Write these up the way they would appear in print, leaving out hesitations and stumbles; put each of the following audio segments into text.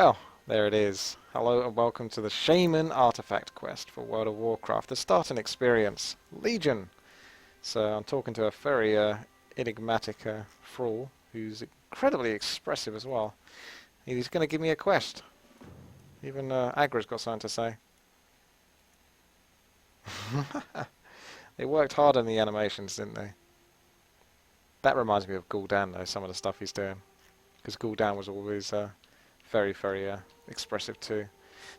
Well, there it is. Hello and welcome to the Shaman artifact quest for World of Warcraft. The starting experience, Legion. So I'm talking to a very enigmatic thrall who's incredibly expressive as well. He's going to give me a quest. Even Agra's got something to say. They worked hard on the animations, didn't they? That reminds me of Gul'dan though, some of the stuff he's doing. Because Gul'dan was always very expressive too.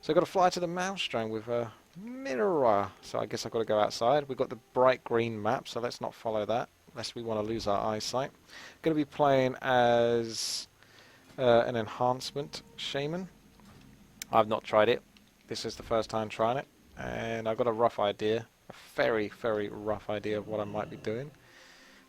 So I've got to fly to the Maelstrom with a mirror. So I guess I've got to go outside. We've got the bright green map, so let's not follow that, lest we want to lose our eyesight. Going to be playing as an Enhancement Shaman. I've not tried it. This is the first time trying it. And I've got a rough idea, a very rough idea of what I might be doing.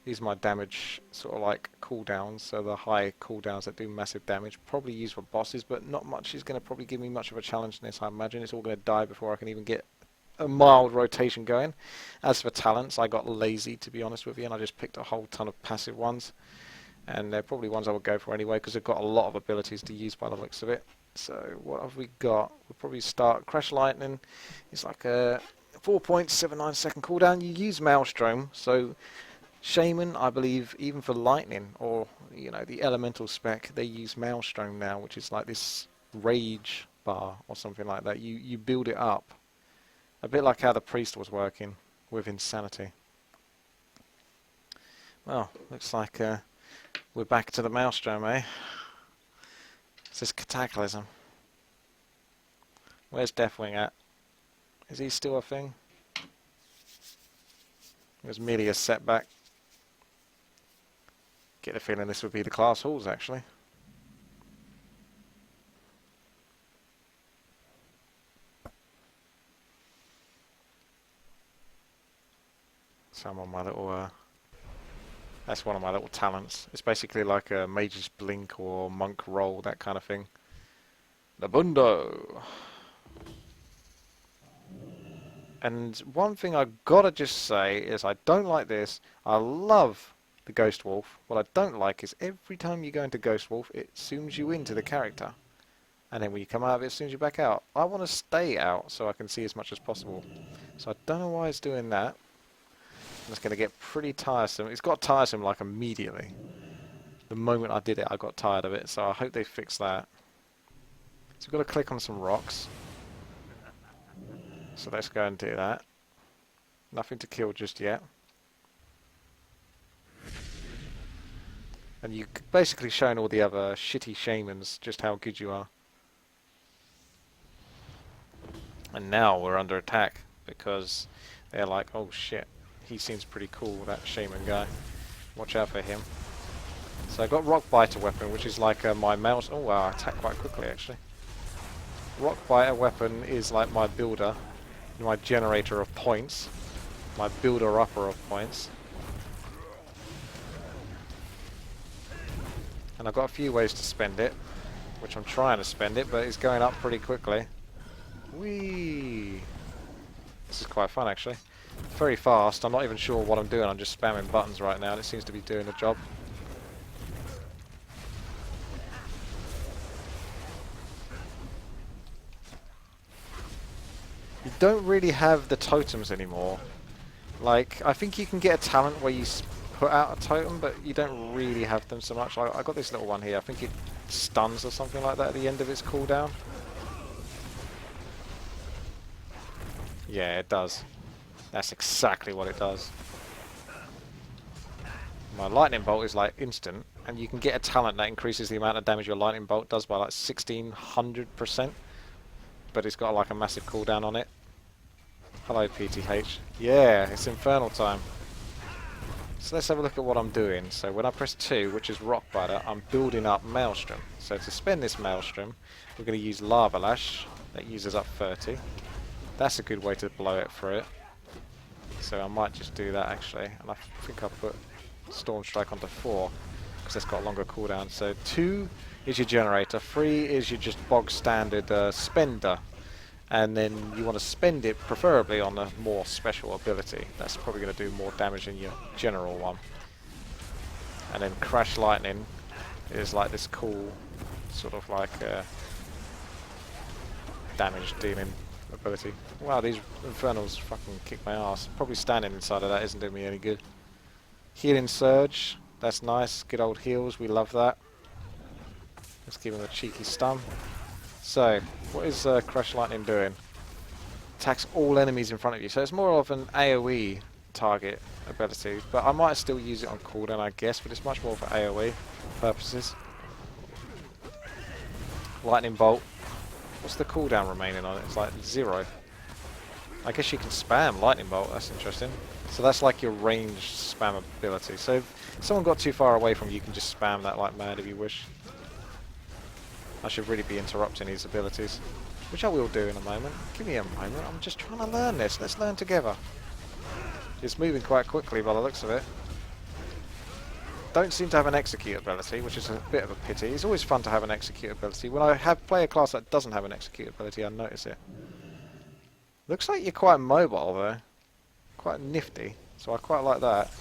These are my damage sort of like cooldowns, so the high cooldowns that do massive damage. Probably used for bosses, but not much is going to probably give me much of a challenge in this, I imagine. It's all going to die before I can even get a mild rotation going. As for talents, I got lazy, to be honest with you, and I just picked a whole ton of passive ones. And they're probably ones I would go for anyway, because they've got a lot of abilities to use by the looks of it. So what have we got? We'll probably start Crash Lightning. It's like a 4.79 second cooldown. You use Maelstrom, so Shaman, I believe, even for lightning, or you know, the elemental spec, they use Maelstrom now, which is like this rage bar or something like that. You build it up, a bit like how the priest was working with insanity. Well, looks like we're back to the Maelstrom, eh? It's this Cataclysm. Where's Deathwing at? Is he still a thing? It was merely a setback. Get the feeling this would be the class halls, actually. So I'm on my little, that's one of my little talents. It's basically like a Mage's Blink or Monk Roll, that kind of thing. Labundo! And one thing I gotta just say is I don't like this. I love the Ghost Wolf. What I don't like is every time you go into Ghost Wolf, it zooms you into the character. And then when you come out of it, it zooms you back out. I want to stay out so I can see as much as possible. So I don't know why it's doing that. It's going to get pretty tiresome. It's got tiresome like immediately. The moment I did it, I got tired of it. So I hope they fix that. So we've got to click on some rocks. So let's go and do that. Nothing to kill just yet. And you've basically shown all the other shitty shamans just how good you are. And now we're under attack because they're like, oh shit, he seems pretty cool, that shaman guy. Watch out for him. So I got Rock Biter weapon, which is like my mouse. Oh wow, I attack quite quickly actually. Rock Biter weapon is like my builder, my generator of points, my builder-upper of points. And I've got a few ways to spend it, which I'm trying to spend it, but it's going up pretty quickly. Whee! This is quite fun actually. Very fast. I'm not even sure what I'm doing. I'm just spamming buttons right now and it seems to be doing the job. You don't really have the totems anymore. Like, I think you can get a talent where you put out a totem, but you don't really have them so much. I got this little one here. I think it stuns or something like that at the end of its cooldown. Yeah, it does. That's exactly what it does. My lightning bolt is like instant, and you can get a talent that increases the amount of damage your lightning bolt does by like 1600%. But it's got like a massive cooldown on it. Hello PTH. Yeah, it's infernal time. So let's have a look at what I'm doing. So when I press 2, which is Rock Biter, I'm building up Maelstrom. So to spend this Maelstrom, we're going to use Lava Lash. That uses up 30. That's a good way to blow it through it. So I might just do that actually. And I think I'll put Storm Strike onto 4, because it's got a longer cooldown. So 2 is your generator, 3 is your just bog standard spender. And then you want to spend it preferably on a more special ability. That's probably going to do more damage than your general one. And then Crash Lightning is like this cool sort of like damage dealing ability. Wow, these infernals fucking kick my ass. Probably standing inside of that isn't doing me any good. Healing surge, that's nice. Good old heals, we love that. Let's give him a cheeky stun. So, what is Crush Lightning doing? Attacks all enemies in front of you. So it's more of an AoE target ability, but I might still use it on cooldown, I guess, but it's much more for AoE purposes. Lightning Bolt. What's the cooldown remaining on it? It's like 0. I guess you can spam Lightning Bolt, that's interesting. So that's like your ranged spam ability. So if someone got too far away from you, you can just spam that like mad if you wish. I should really be interrupting these abilities, which I will do in a moment. Give me a moment, I'm just trying to learn this. Let's learn together. It's moving quite quickly by the looks of it. Don't seem to have an execute ability, which is a bit of a pity. It's always fun to have an execute ability. When I play a class that doesn't have an execute ability, I notice it. Looks like you're quite mobile though. Quite nifty. So I quite like that.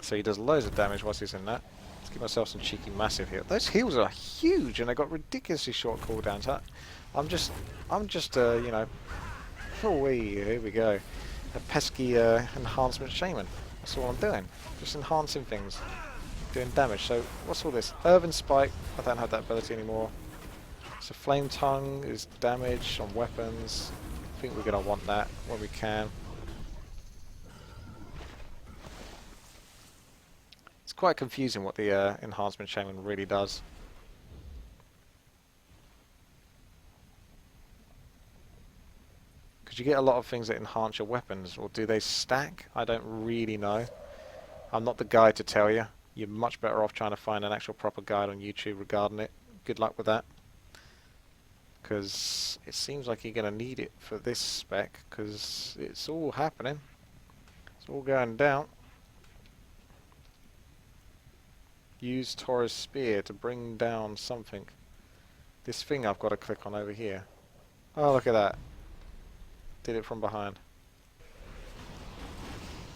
So he does loads of damage whilst he's in that. Let's give myself some cheeky massive heal. Those heals are huge and they got ridiculously short cooldowns. I'm just you know, oh, here we go. A pesky enhancement shaman. That's all I'm doing. Just enhancing things. Doing damage. So what's all this? Earthen Spike. I don't have that ability anymore. So Flame Tongue is damage on weapons. I think we're going to want that when we can. It's quite confusing what the Enhancement Shaman really does. Because you get a lot of things that enhance your weapons, or do they stack? I don't really know. I'm not the guy to tell you. You're much better off trying to find an actual proper guide on YouTube regarding it. Good luck with that. Because it seems like you're going to need it for this spec, because it's all happening. It's all going down. Use Taurus Spear to bring down something. This thing I've got to click on over here. Oh, look at that. Did it from behind.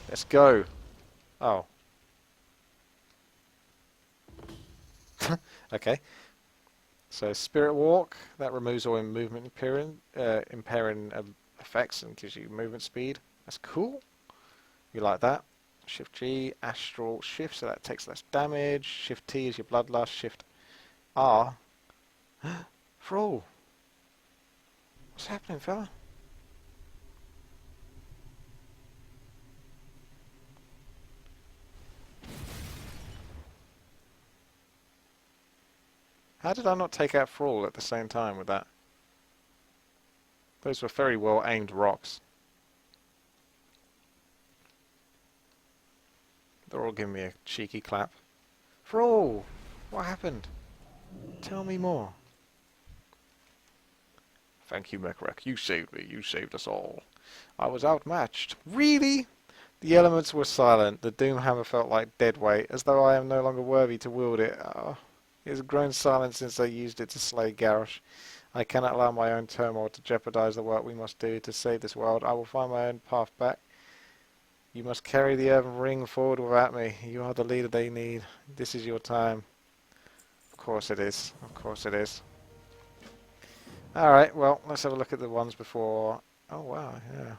Let's go. Oh. Okay. So Spirit Walk, that removes all movement impairing effects and gives you movement speed. That's cool. You like that. Shift G, Astral Shift, so that takes less damage. Shift T is your Bloodlust. Shift R. Thrall. What's happening, fella? How did I not take out Thrall at the same time with that? Those were very well aimed rocks. They're all giving me a cheeky clap. Thrall! What happened? Tell me more. Thank you, Mechrek. You saved me. You saved us all. I was outmatched. Really? The elements were silent. The Doomhammer felt like dead weight, as though I am no longer worthy to wield it. Oh, it has grown silent since I used it to slay Garrosh. I cannot allow my own turmoil to jeopardize the work we must do to save this world. I will find my own path back. You must carry the earthen ring forward without me. You are the leader they need. This is your time. Of course it is. Of course it is. Alright, well, let's have a look at the ones before. Oh, wow, yeah.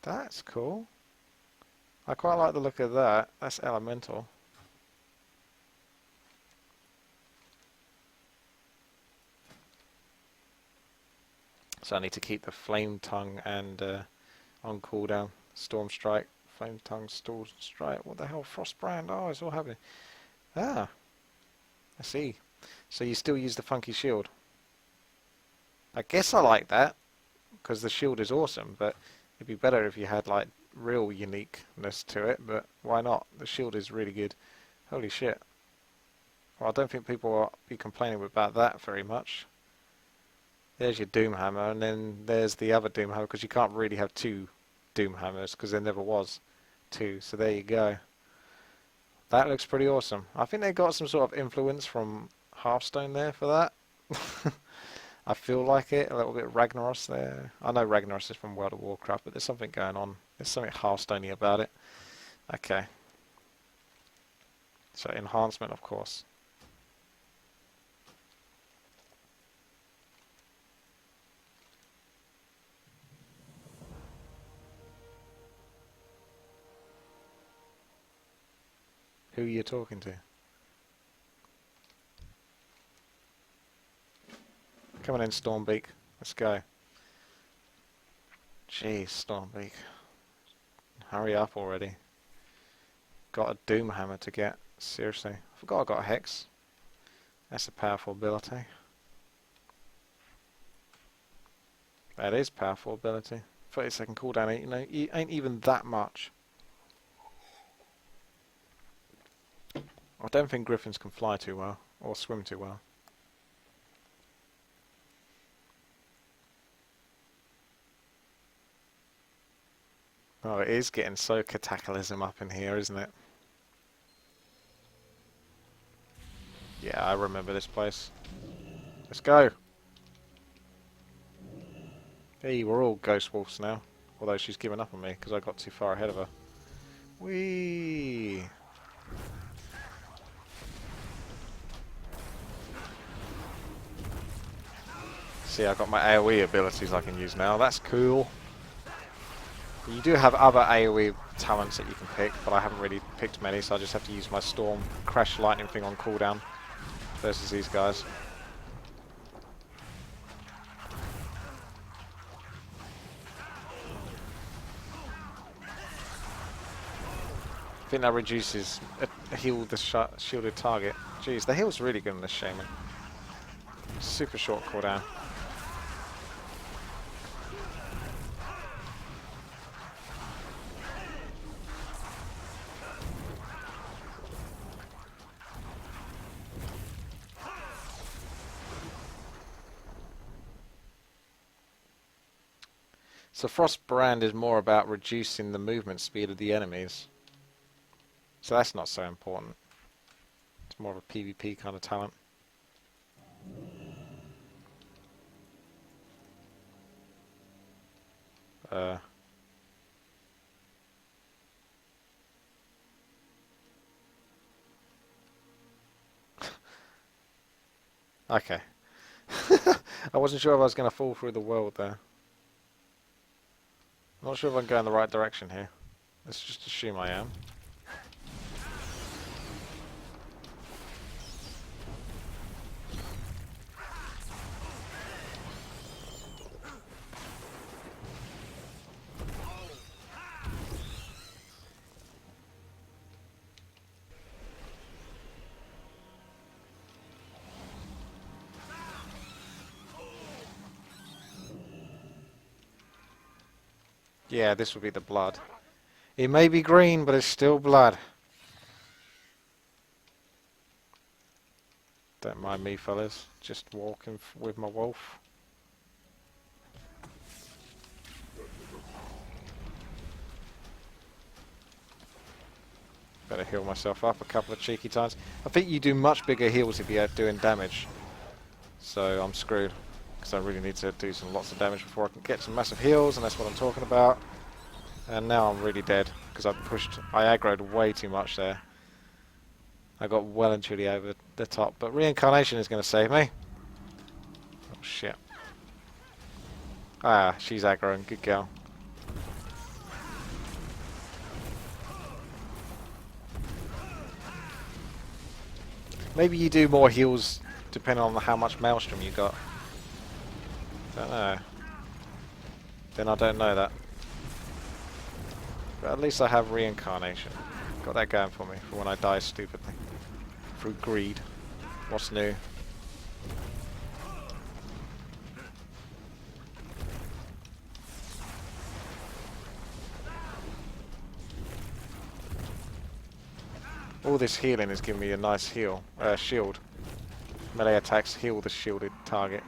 That's cool. I quite like the look of that. That's elemental. So I need to keep the Flame Tongue and on cooldown. Storm Strike, Flame Tongue, Storm Strike. What the hell? Frostbrand. Oh, it's all happening. Ah, I see. So you still use the funky shield. I guess I like that because the shield is awesome, but it'd be better if you had like real uniqueness to it, but why not? The shield is really good. Holy shit. Well, I don't think people will be complaining about that very much. There's your Doomhammer, and then there's the other Doomhammer, because you can't really have two Doomhammers, because there never was two, so there you go. That looks pretty awesome. I think they got some sort of influence from Hearthstone there for that. I feel like it, a little bit of Ragnaros there. I know Ragnaros is from World of Warcraft, but there's something going on. There's something Hearthstone-y about it. Okay. So enhancement, of course. Who are you talking to? Come on in, Stormbeak. Let's go. Jeez, Stormbeak. Hurry up already. Got a Doom Hammer to get. Seriously. I forgot I got a Hex. That's a powerful ability. That is powerful ability. 30-second cooldown ain't even that much. I don't think Griffins can fly too well, or swim too well. Oh, it is getting so cataclysm up in here, isn't it? Yeah, I remember this place. Let's go! Hey, we're all Ghost Wolves now. Although she's given up on me, because I got too far ahead of her. Whee! See, I've got my AoE abilities I can use now. That's cool. You do have other AoE talents that you can pick, but I haven't really picked many, so I just have to use my Storm Crash Lightning thing on cooldown versus these guys. I think that reduces a heal the shielded target. Jeez, the heal's really good on this Shaman. Super short cooldown. So Frost Brand is more about reducing the movement speed of the enemies. So that's not so important. It's more of a PvP kind of talent. Okay. I wasn't sure if I was going to fall through the world there. I'm not sure if I'm going the right direction here. Let's just assume I am. Yeah, this would be the blood. It may be green, but it's still blood. Don't mind me, fellas. Just walking with my wolf. Better heal myself up a couple of cheeky times. I think you do much bigger heals if you're doing damage. So I'm screwed. Because I really need to do lots of damage before I can get some massive heals, and that's what I'm talking about. And now I'm really dead, because I aggroed way too much there. I got well and truly over the top, but Reincarnation is going to save me. Oh shit. Ah, she's aggroing, good girl. Maybe you do more heals depending on how much Maelstrom you got. Don't know. Then I don't know that. But at least I have Reincarnation. Got that going for me for when I die stupidly. Through greed. What's new? All this healing is giving me a nice shield. Melee attacks heal the shielded target.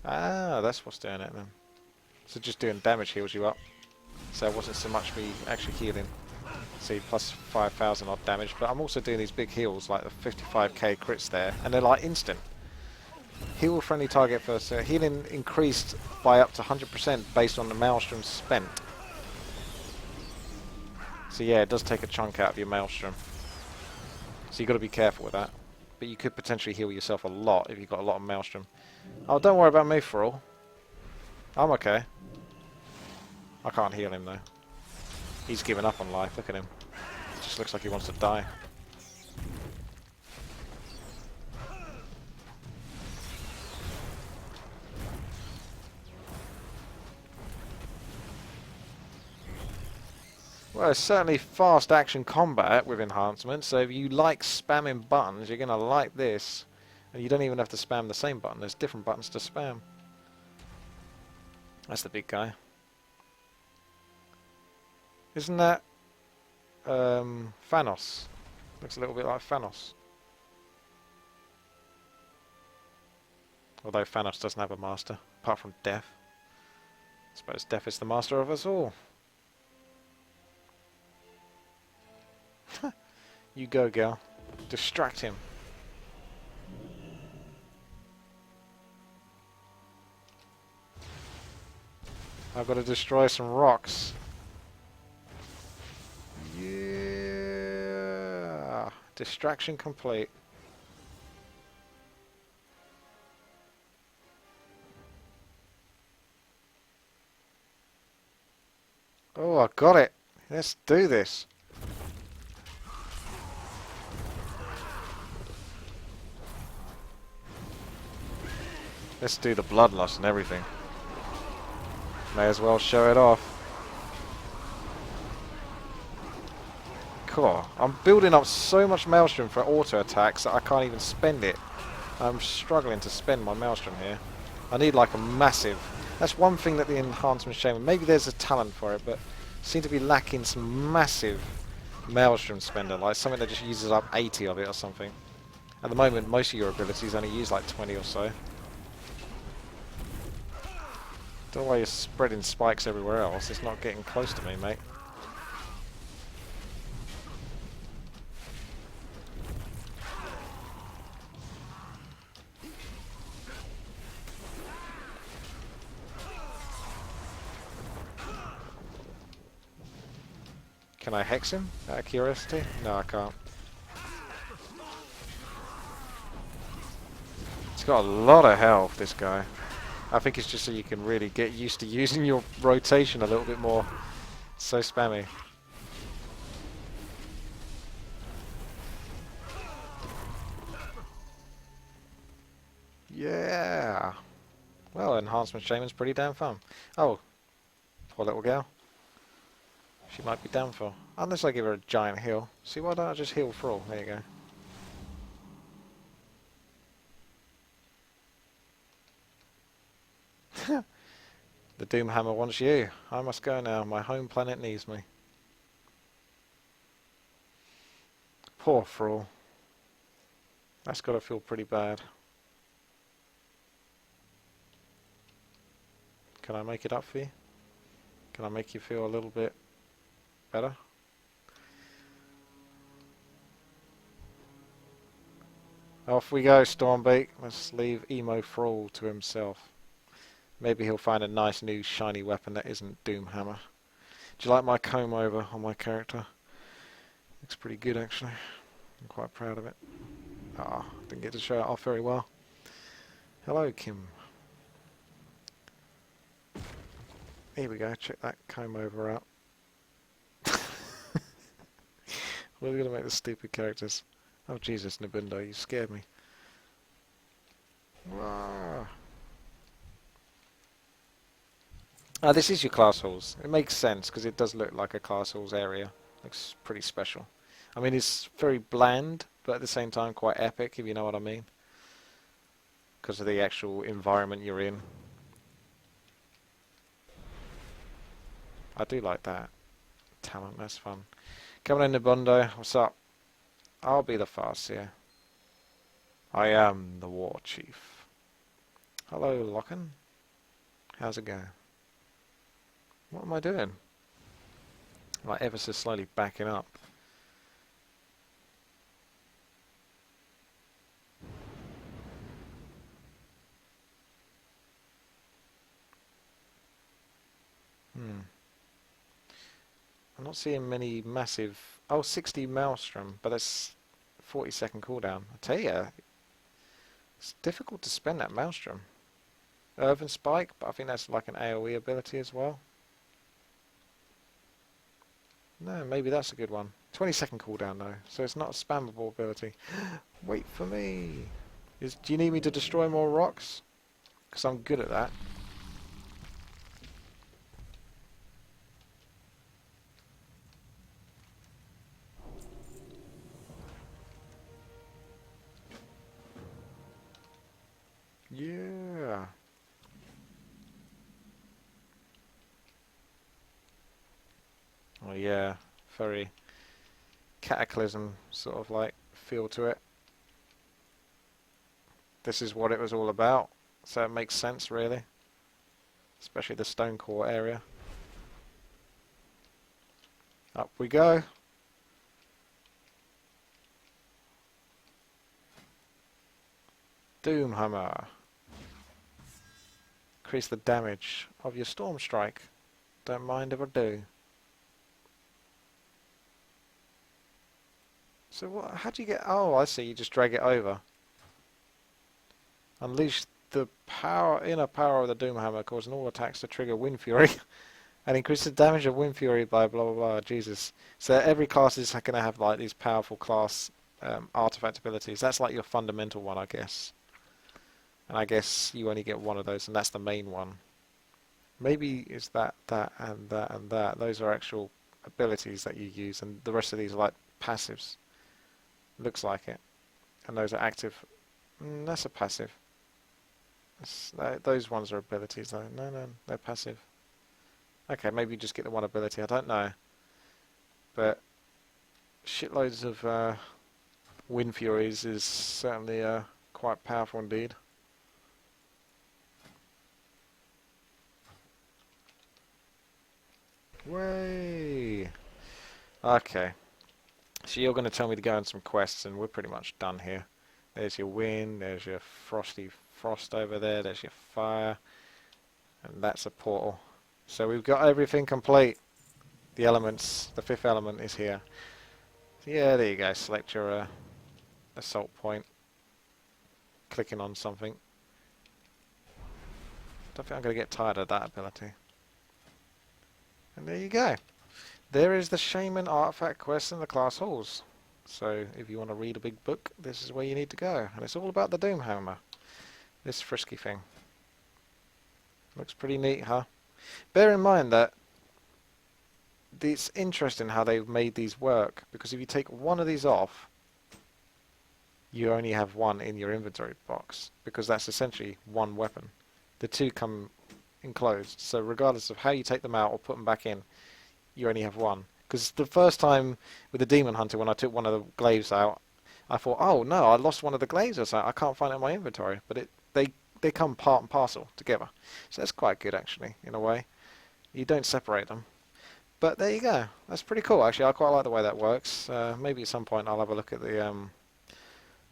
Ah, that's what's doing it then. So just doing damage heals you up. So it wasn't so much me actually healing. See, plus 5,000 odd damage. But I'm also doing these big heals, like the 55k crits there. And they're like instant. Heal friendly target first. Healing increased by up to 100% based on the Maelstrom spent. So yeah, it does take a chunk out of your Maelstrom. So you've got to be careful with that. But you could potentially heal yourself a lot if you've got a lot of Maelstrom. Oh, don't worry about me for all. I'm okay. I can't heal him though. He's given up on life, look at him. Just looks like he wants to die. Well, it's certainly fast action combat with enhancement, so if you like spamming buttons, you're going to like this. And you don't even have to spam the same button, there's different buttons to spam. That's the big guy. Isn't that Thanos? Looks a little bit like Thanos. Although Thanos doesn't have a master, apart from Death. I suppose Death is the master of us all. You go, girl. Distract him. I've got to destroy some rocks. Yeah. Distraction complete. Oh, I got it. Let's do this. Let's do the bloodlust and everything. May as well show it off. Cool. I'm building up so much Maelstrom for auto attacks that I can't even spend it. I'm struggling to spend my Maelstrom here. I need like a massive... That's one thing that the Enhancement Shaman... Maybe there's a talent for it, but seem to be lacking some massive Maelstrom spender. Like something that just uses up 80 of it or something. At the moment, most of your abilities only use like 20 or so. Don't know why you're spreading spikes everywhere else. It's not getting close to me, mate. Can I hex him out of curiosity? No, I can't. He's got a lot of health, this guy. I think it's just so you can really get used to using your rotation a little bit more. It's so spammy. Yeah. Well, Enhancement Shaman's pretty damn fun. Oh, poor little girl. She might be down for. Unless I give her a giant heal. See, why don't I just heal for all? There you go. The Doomhammer wants you. I must go now. My home planet needs me. Poor Thrall. That's got to feel pretty bad. Can I make it up for you? Can I make you feel a little bit better? Off we go, Stormbeak. Let's leave Emo Thrall to himself. Maybe he'll find a nice new shiny weapon that isn't Doomhammer. Do you like my comb over on my character? Looks pretty good actually. I'm quite proud of it. Ah, didn't get to show it off very well. Hello, Kim. Here we go, check that comb over out. We're going to make the stupid characters. Oh Jesus, Nabundo, you scared me. Ah. This is your class halls. It makes sense because it does look like a class halls area. Looks pretty special. I mean, it's very bland, but at the same time quite epic, if you know what I mean. Because of the actual environment you're in. I do like that. Talent, that's fun. Coming in, Nabundo. What's up? I'll be the Farseer. I am the War Chief. Hello, Locken. How's it going? What am I doing? Like ever so slowly backing up. I'm not seeing many massive... Oh, 60 Maelstrom, but that's 40-second cooldown. I tell you, it's difficult to spend that Maelstrom. Earthen Spike, but I think that's like an AoE ability as well. No, maybe that's a good one. 20-second cooldown though, so it's not a spammable ability. Wait for me. Do you need me to destroy more rocks? Because I'm good at that. Yeah. Oh yeah, very Cataclysm sort of like feel to it. This is what it was all about, so it makes sense really. Especially the stone core area. Up we go. Doomhammer. Increase the damage of your Storm Strike. Don't mind if I do. So what? How do you get? Oh, I see. You just drag it over. Unleash the inner power of the Doomhammer, causing all attacks to trigger Wind Fury, and increase the damage of Wind Fury by blah blah blah. Jesus. So every class is going to have like these powerful class artifact abilities. That's like your fundamental one, I guess. And I guess you only get one of those, and that's the main one. Maybe it's that, and that, and that. Those are actual abilities that you use, and the rest of these are like passives. Looks like it. And those are active. That's a passive. Those ones are abilities though. No, they're passive. Okay, maybe you just get the one ability. I don't know. But shitloads of Wind Furies is certainly quite powerful indeed. Way. Okay. So you're going to tell me to go on some quests, and we're pretty much done here. There's your wind, there's your frosty frost over there, there's your fire, and that's a portal. So we've got everything complete. The elements, the fifth element is here. So yeah, there you go. Select your assault point. Clicking on something. Don't think I'm going to get tired of that ability. And there you go. There is the Shaman artifact quest in the class halls. So if you want to read a big book, this is where you need to go. And it's all about the Doomhammer. This frisky thing. Looks pretty neat, huh? Bear in mind that it's interesting how they've made these work, because if you take one of these off, you only have one in your inventory box, because that's essentially one weapon. The two come enclosed, so regardless of how you take them out or put them back in, you only have one. Because the first time with the Demon Hunter, when I took one of the glaives out, I thought, oh no, I lost one of the glaives or something. I can't find it in my inventory. But they come part and parcel together. So that's quite good actually, in a way. You don't separate them. But there you go. That's pretty cool actually. I quite like the way that works. Maybe at some point I'll have a look at the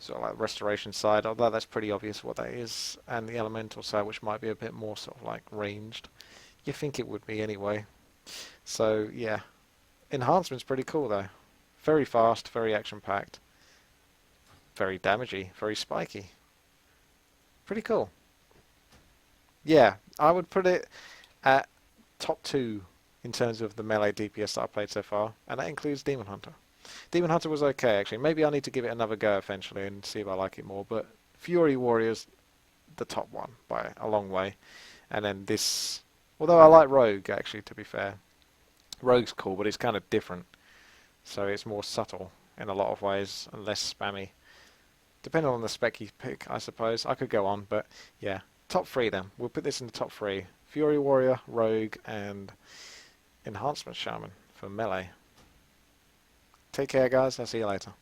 sort of like restoration side, although that's pretty obvious what that is. And the elemental side, which might be a bit more sort of like ranged. You think it would be anyway. So yeah. Enhancement's pretty cool though. Very fast, very action-packed, very damagey, very spiky. Pretty cool. Yeah, I would put it at top 2 in terms of the melee DPS that I've played so far, and that includes Demon Hunter. Demon Hunter was okay actually. Maybe I need to give it another go eventually and see if I like it more, but Fury Warrior's the top one by a long way. And then this, although I like Rogue actually, to be fair. Rogue's cool, but it's kind of different. So it's more subtle in a lot of ways and less spammy. Depending on the spec you pick, I suppose. I could go on, but yeah. Top 3 then. We'll put this in the top 3. Fury Warrior, Rogue, and Enhancement Shaman for melee. Take care guys, I'll see you later.